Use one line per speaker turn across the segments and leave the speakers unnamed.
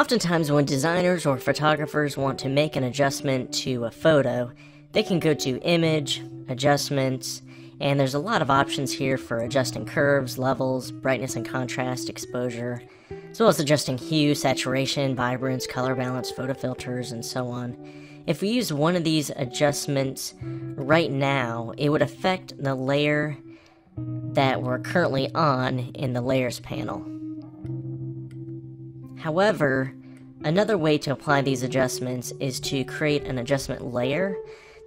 Oftentimes when designers or photographers want to make an adjustment to a photo, they can go to Image, Adjustments, and there's a lot of options here for adjusting curves, levels, brightness and contrast, exposure, as well as adjusting hue, saturation, vibrance, color balance, photo filters, and so on. If we use one of these adjustments right now, it would affect the layer that we're currently on in the Layers panel. However, another way to apply these adjustments is to create an adjustment layer.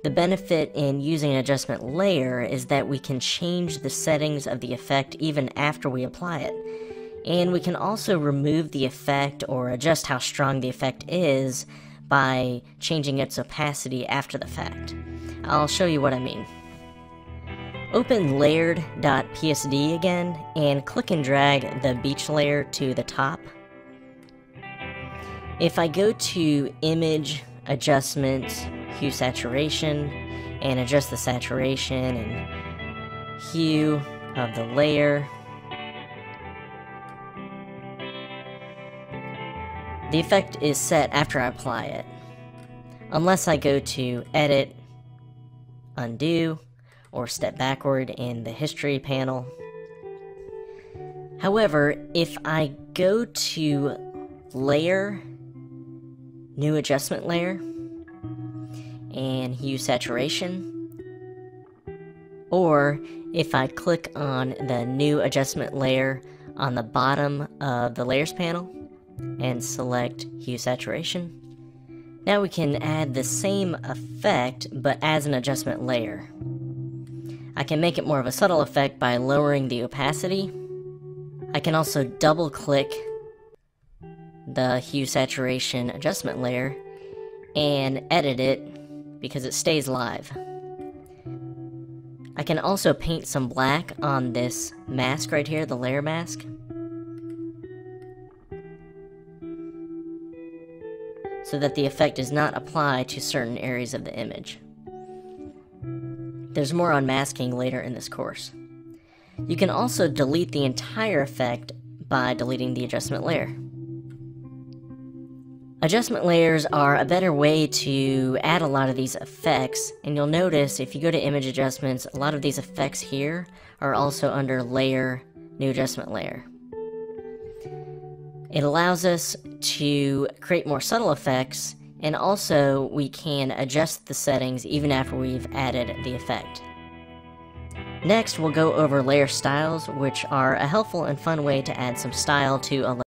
The benefit in using an adjustment layer is that we can change the settings of the effect even after we apply it. And we can also remove the effect or adjust how strong the effect is by changing its opacity after the fact. I'll show you what I mean. Open layered.psd again and click and drag the beach layer to the top. If I go to Image, Adjustments, Hue Saturation, and adjust the saturation and hue of the layer, the effect is set after I apply it, unless I go to Edit, Undo, or step backward in the History panel. However, if I go to Layer, New Adjustment Layer, and Hue Saturation, or if I click on the New Adjustment Layer on the bottom of the Layers panel and select Hue Saturation, now we can add the same effect but as an adjustment layer. I can make it more of a subtle effect by lowering the opacity. I can also double click the Hue Saturation adjustment layer and edit it because it stays live. I can also paint some black on this mask right here, the layer mask, so that the effect does not apply to certain areas of the image. There's more on masking later in this course. You can also delete the entire effect by deleting the adjustment layer. Adjustment layers are a better way to add a lot of these effects, and you'll notice if you go to Image Adjustments, a lot of these effects here are also under Layer, New Adjustment Layer. It allows us to create more subtle effects, and also we can adjust the settings even after we've added the effect. Next, we'll go over layer styles, which are a helpful and fun way to add some style to a layer.